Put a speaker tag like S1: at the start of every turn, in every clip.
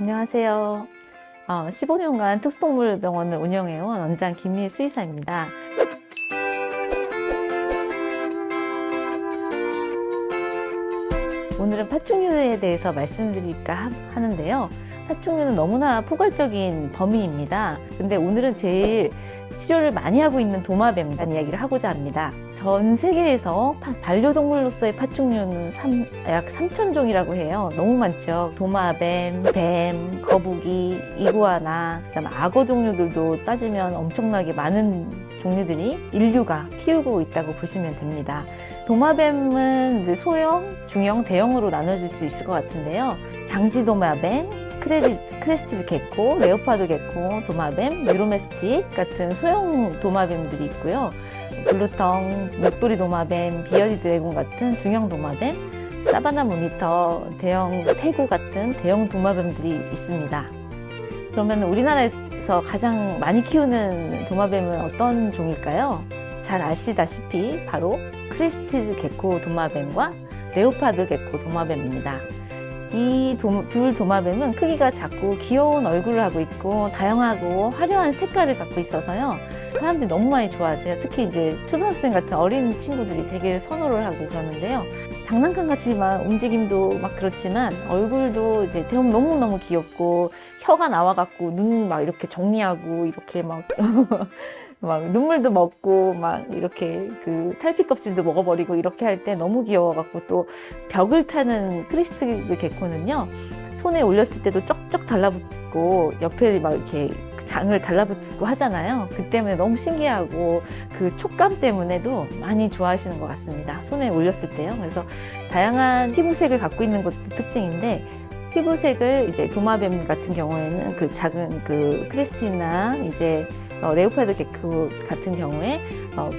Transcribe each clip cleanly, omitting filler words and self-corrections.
S1: 안녕하세요. 15년간 특수동물병원을 운영해온 원장 김미희 수의사입니다. 오늘은 파충류에 대해서 말씀드릴까 하는데요. 파충류는 너무나 포괄적인 범위입니다. 근데 오늘은 제일 치료를 많이 하고 있는 도마뱀 이야기를 하고자 합니다. 전 세계에서 반려동물로서의 파충류는 약 3,000종이라고 해요. 너무 많죠. 도마뱀, 뱀, 거북이, 이구아나, 그다음 악어 종류들도 따지면 엄청나게 많은 종류들이 인류가 키우고 있다고 보시면 됩니다. 도마뱀은 이제 소형, 중형, 대형으로 나눠질 수 있을 것 같은데요. 장지도마뱀, 크레스티드 개코, 레오파드 개코, 도마뱀, 유로메스틱 같은 소형 도마뱀들이 있고요. 블루텅, 목도리 도마뱀, 비어디 드래곤 같은 중형 도마뱀, 사바나 모니터, 대형 태구 같은 대형 도마뱀들이 있습니다. 그러면 우리나라에서 가장 많이 키우는 도마뱀은 어떤 종일까요? 잘 아시다시피 바로 크레스티드 개코 도마뱀과 레오파드 개코 도마뱀입니다. 이 둘 도마뱀은 크기가 작고 귀여운 얼굴을 하고 있고 다양하고 화려한 색깔을 갖고 있어서요. 사람들이 너무 많이 좋아하세요. 특히 이제 초등학생 같은 어린 친구들이 되게 선호를 하고 그러는데요. 장난감 같지만 움직임도 막 그렇지만 얼굴도 이제 너무너무 귀엽고 혀가 나와갖고 눈 막 이렇게 정리하고 이렇게 막 막 눈물도 먹고 막 이렇게 그 탈피 껍질도 먹어버리고 이렇게 할 때 너무 귀여워갖고 또 벽을 타는 크리스티드 개코는요. 손에 올렸을 때도 쩍쩍 달라붙고 옆에 막 이렇게 장을 달라붙고 하잖아요. 그 때문에 너무 신기하고 그 촉감 때문에도 많이 좋아하시는 것 같습니다. 손에 올렸을 때요. 그래서 다양한 피부색을 갖고 있는 것도 특징인데 피부색을 이제 도마뱀 같은 경우에는 그 작은 그 크리스티나 이제 레오파드 개코 같은 경우에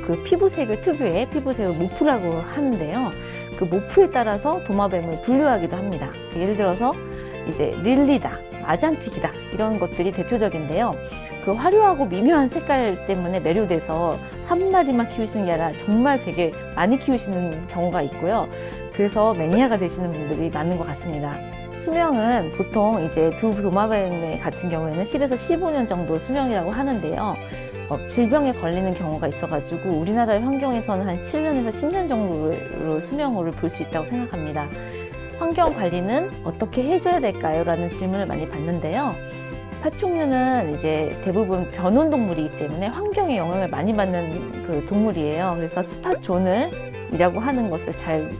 S1: 그 피부색을 특유의 피부색을 모프라고 하는데요. 그 모프에 따라서 도마뱀을 분류하기도 합니다. 예를 들어서 이제 릴리다, 아잔틱이다 이런 것들이 대표적인데요. 그 화려하고 미묘한 색깔 때문에 매료돼서 한 마리만 키우시는 게 아니라 정말 되게 많이 키우시는 경우가 있고요. 그래서 매니아가 되시는 분들이 많은 것 같습니다. 수명은 보통 이제 두 도마뱀 같은 경우에는 10에서 15년 정도 수명이라고 하는데요. 질병에 걸리는 경우가 있어가지고 우리나라 환경에서는 한 7년에서 10년 정도로 수명을 볼 수 있다고 생각합니다. 환경 관리는 어떻게 해줘야 될까요? 라는 질문을 많이 받는데요. 파충류는 이제 대부분 변온 동물이기 때문에 환경에 영향을 많이 받는 그 동물이에요. 그래서 스팟존을이라고 하는 것을 잘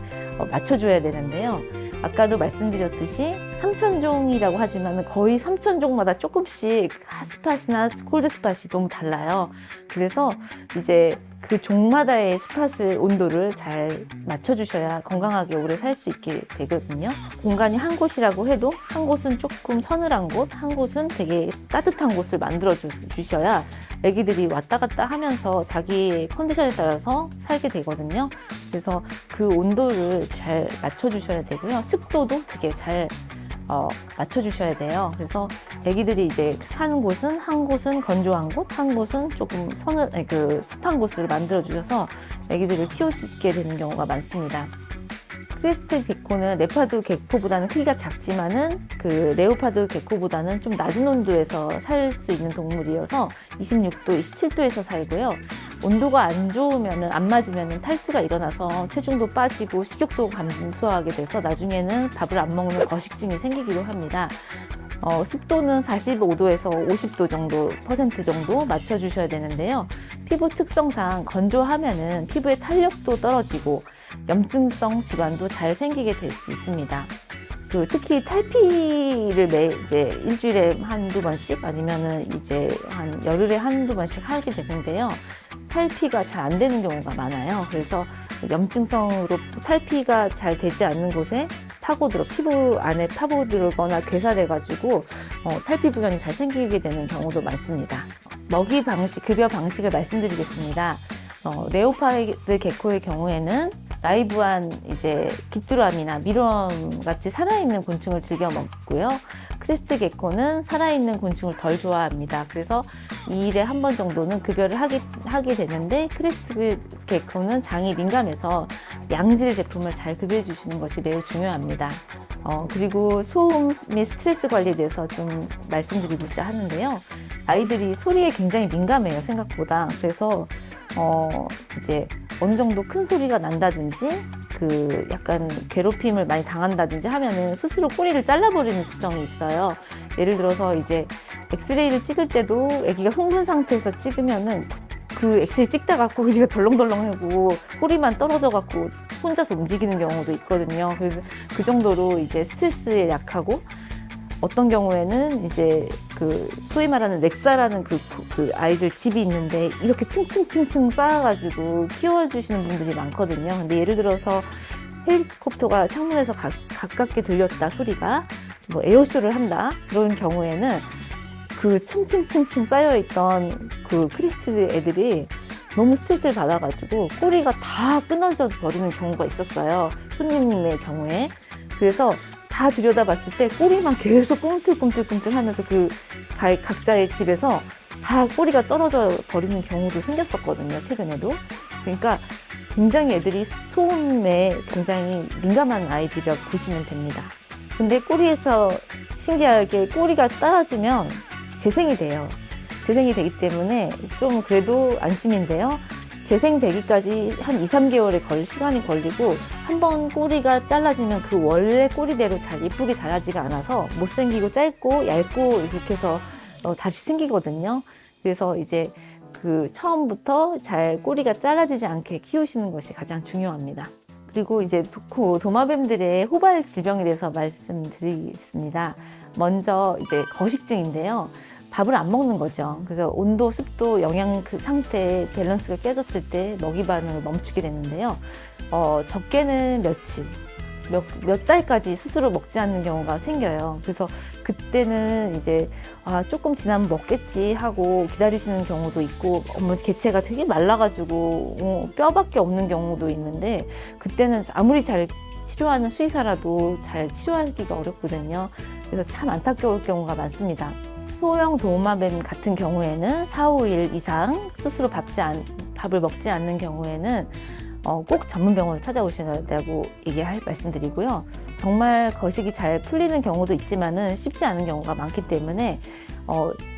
S1: 맞춰줘야 되는데요. 아까도 말씀드렸듯이 3,000종이라고 하지만 거의 3,000종마다 조금씩 핫스팟이나 콜드스팟이 너무 달라요. 그래서 이제 그 종마다의 스팟을 온도를 잘 맞춰주셔야 건강하게 오래 살 수 있게 되거든요. 공간이 한 곳이라고 해도 한 곳은 조금 서늘한 곳, 한 곳은 되게 따뜻한 곳을 만들어 주셔야 애기들이 왔다 갔다 하면서 자기의 컨디션에 따라서 살게 되거든요. 그래서 그 온도를 잘 맞춰주셔야 되고요. 습도도 되게 잘 맞춰주셔야 돼요. 그래서 애기들이 이제 사는 곳은 한 곳은 건조한 곳, 한 곳은 조금 습한 곳을 만들어 주셔서 애기들을 키우게 되는 경우가 많습니다. 크레스티드 개코는 레오파드 개코보다는 크기가 작지만은 그 레오파드 개코보다는 좀 낮은 온도에서 살 수 있는 동물이어서 26도, 27도에서 살고요. 온도가 안 좋으면은 안 맞으면은 탈수가 일어나서 체중도 빠지고 식욕도 감소하게 돼서 나중에는 밥을 안 먹는 거식증이 생기기도 합니다. 습도는 45도에서 50도 정도, 퍼센트 정도 맞춰주셔야 되는데요. 피부 특성상 건조하면은 피부의 탄력도 떨어지고 염증성 질환도 잘 생기게 될 수 있습니다. 특히 탈피를 이제 일주일에 한두 번씩 아니면은 이제 한 열흘에 한두 번씩 하게 되는데요. 탈피가 잘 안 되는 경우가 많아요. 그래서 염증성으로 탈피가 잘 되지 않는 곳에 피부 안에 파고들거나 괴사돼가지고 탈피 부전이 잘 생기게 되는 경우도 많습니다. 먹이 방식, 급여 방식을 말씀드리겠습니다. 레오파드 개코의 경우에는 라이브한 이제 귀뚜라미나 미럼 같이 살아있는 곤충을 즐겨 먹고요. 크레스티드 개코는 살아있는 곤충을 덜 좋아합니다. 그래서 2일에 한 번 정도는 급여를 하게 되는데 크레스티드 개코는 장이 민감해서 양질 제품을 잘 급여해 주시는 것이 매우 중요합니다. 그리고 소음 및 스트레스 관리에 대해서 좀 말씀드리고자 하는데요. 아이들이 소리에 굉장히 민감해요, 생각보다. 그래서 이제 어느 정도 큰 소리가 난다든지 그 약간 괴롭힘을 많이 당한다든지 하면은 스스로 꼬리를 잘라버리는 습성이 있어요. 예를 들어서 이제 엑스레이를 찍을 때도 아기가 흥분 상태에서 찍으면은 그 엑스레이 찍다가 꼬리가 덜렁덜렁하고 꼬리만 떨어져 갖고 혼자서 움직이는 경우도 있거든요. 그래서 그 정도로 이제 스트레스에 약하고, 어떤 경우에는 이제 그 소위 말하는 렉사라는 그 아이들 집이 있는데 이렇게 층층층층 쌓아가지고 키워주시는 분들이 많거든요. 근데 예를 들어서 헬리콥터가 창문에서 가깝게 들렸다, 소리가 뭐 에어쇼를 한다, 그런 경우에는 그 층층층층 쌓여있던 그 크리스트 애들이 너무 스트레스를 받아가지고 꼬리가 다 끊어져 버리는 경우가 있었어요, 손님의 경우에. 그래서 다 들여다봤을 때 꼬리만 계속 꿈틀꿈틀꿈틀 하면서 그 각자의 집에서 다 꼬리가 떨어져 버리는 경우도 생겼었거든요, 최근에도. 그러니까 굉장히 애들이 소음에 굉장히 민감한 아이들이라고 보시면 됩니다. 근데 꼬리에서 신기하게 꼬리가 떨어지면 재생이 돼요. 재생이 되기 때문에 좀 그래도 안심인데요. 재생되기까지 한 2, 3개월의 시간이 걸리고, 한번 꼬리가 잘라지면 그 원래 꼬리대로 잘 예쁘게 자라지가 않아서 못생기고 짧고 얇고 이렇게 해서 다시 생기거든요. 그래서 이제 그 처음부터 잘 꼬리가 잘라지지 않게 키우시는 것이 가장 중요합니다. 그리고 이제 도마뱀들의 호발 질병에 대해서 말씀드리겠습니다. 먼저 이제 거식증인데요. 밥을 안 먹는 거죠. 그래서 온도, 습도, 영양 그 상태의 밸런스가 깨졌을 때 먹이 반응을 멈추게 되는데요. 적게는 며칠, 몇 달까지 스스로 먹지 않는 경우가 생겨요. 그래서 그때는 이제 조금 지나면 먹겠지 하고 기다리시는 경우도 있고, 개체가 되게 말라가지고 뼈밖에 없는 경우도 있는데, 그때는 아무리 잘 치료하는 수의사라도 잘 치료하기가 어렵거든요. 그래서 참 안타까울 경우가 많습니다. 소형 도마뱀 같은 경우에는 4, 5일 이상 스스로 밥을 먹지 않는 경우에는 꼭 전문병원을 찾아오셔야 된다고 말씀드리고요. 정말 거식이 잘 풀리는 경우도 있지만은 쉽지 않은 경우가 많기 때문에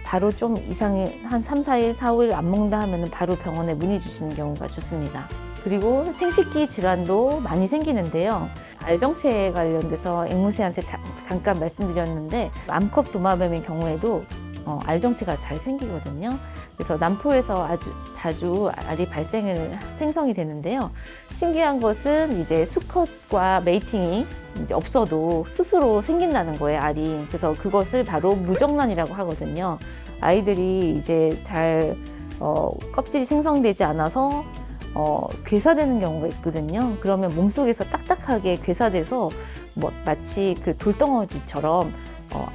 S1: 바로 좀 이상이 한 3, 4일, 4, 5일 안 먹는다 하면은 바로 병원에 문의 주시는 경우가 좋습니다. 그리고 생식기 질환도 많이 생기는데요. 알정체에 관련돼서 앵무새한테 잠깐 말씀드렸는데, 암컷 도마뱀의 경우에도 알정체가 잘 생기거든요. 그래서 남포에서 아주 자주 알이 생성이 되는데요. 신기한 것은 이제 수컷과 메이팅이 이제 없어도 스스로 생긴다는 거예요, 알이. 그래서 그것을 바로 무정란이라고 하거든요. 아이들이 이제 잘 껍질이 생성되지 않아서 괴사되는 경우가 있거든요. 그러면 몸속에서 딱딱하게 괴사돼서 마치 그 돌덩어리처럼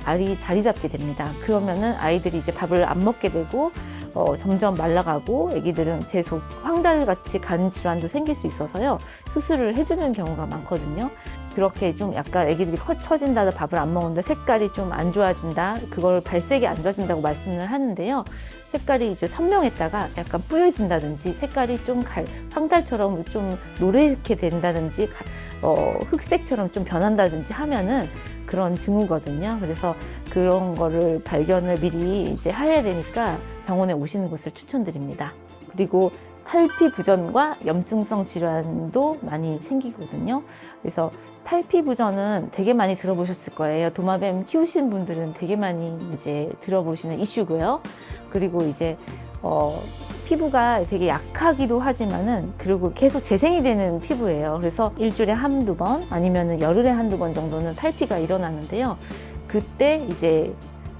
S1: 알이 자리 잡게 됩니다. 그러면은 아이들이 이제 밥을 안 먹게 되고 점점 말라가고, 아기들은 재속 황달같이 간 질환도 생길 수 있어서요, 수술을 해주는 경우가 많거든요. 그렇게 좀 약간 아기들이 처진다, 밥을 안 먹는다, 색깔이 좀 안 좋아진다, 그걸 발색이 안 좋아진다고 말씀을 하는데요. 색깔이 이제 선명했다가 약간 뿌여진다든지, 색깔이 좀 황달처럼 좀 노랗게 된다든지, 흑색처럼 좀 변한다든지 하면은 그런 징후거든요. 그래서 그런 거를 발견을 미리 이제 해야 되니까 병원에 오시는 것을 추천드립니다. 그리고 탈피부전과 염증성 질환도 많이 생기거든요. 그래서 탈피부전은 되게 많이 들어보셨을 거예요. 도마뱀 키우신 분들은 되게 많이 이제 들어보시는 이슈고요. 그리고 이제 피부가 되게 약하기도 하지만은, 그리고 계속 재생이 되는 피부예요. 그래서 일주일에 한두 번 아니면은 열흘에 한두 번 정도는 탈피가 일어나는데요. 그때 이제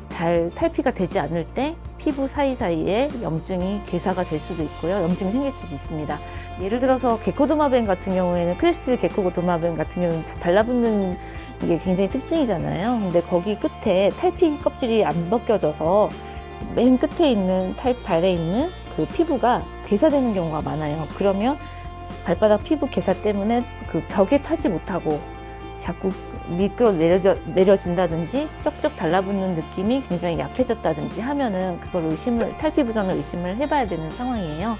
S1: 잘 탈피가 되지 않을 때 피부 사이사이에 염증이 괴사가 될 수도 있고요. 염증이 생길 수도 있습니다. 예를 들어서 게코도마뱀 같은 경우에는, 크레스트 게코도마뱀 같은 경우는 달라붙는 게 굉장히 특징이잖아요. 근데 거기 끝에 탈피 껍질이 안 벗겨져서 맨 끝에 있는 발에 있는 그 피부가 괴사되는 경우가 많아요. 그러면 발바닥 피부 괴사 때문에 그 벽에 타지 못하고 자꾸 미끄러 내려진다든지 쩍쩍 달라붙는 느낌이 굉장히 약해졌다든지 하면은 그걸 탈피부전을 의심을 해봐야 되는 상황이에요.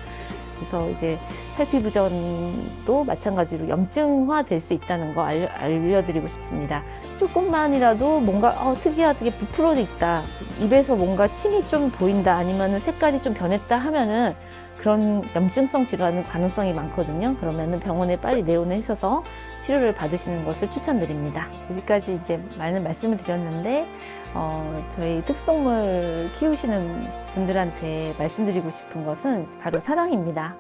S1: 그래서 이제 탈피부전도 마찬가지로 염증화 될 수 있다는 거 알려드리고 싶습니다. 조금만이라도 뭔가 특이하게 부풀어 있다, 입에서 뭔가 침이 좀 보인다, 아니면 색깔이 좀 변했다 하면은 그런 염증성 질환의 가능성이 많거든요. 그러면은 병원에 빨리 내원하셔서 치료를 받으시는 것을 추천드립니다. 여기까지 이제 많은 말씀을 드렸는데 저희 특수동물 키우시는 분들한테 말씀드리고 싶은 것은 바로 사랑입니다.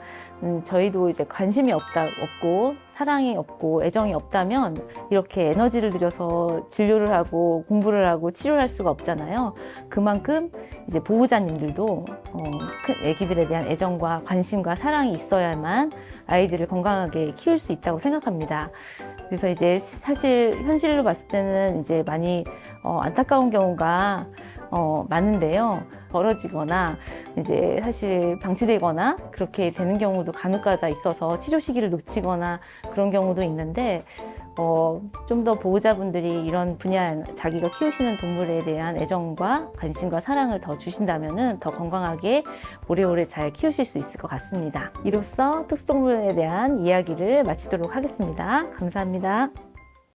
S1: 저희도 이제 관심이 없고 사랑이 없고 애정이 없다면 이렇게 에너지를 들여서 진료를 하고 공부를 하고 치료를 할 수가 없잖아요. 그만큼 이제 보호자님들도 큰 아기들에 대한 애정과 관심과 사랑이 있어야만 아이들을 건강하게 키울 수 있다고 생각합니다. 그래서 이제 사실 현실로 봤을 때는 이제 많이 안타까운 경우가 많은데요. 벌어지거나 이제 사실 방치되거나 그렇게 되는 경우도 간혹가다 있어서 치료 시기를 놓치거나 그런 경우도 있는데 좀 더 보호자분들이 이런 분야 자기가 키우시는 동물에 대한 애정과 관심과 사랑을 더 주신다면은 더 건강하게 오래오래 잘 키우실 수 있을 것 같습니다. 이로써 특수동물에 대한 이야기를 마치도록 하겠습니다. 감사합니다.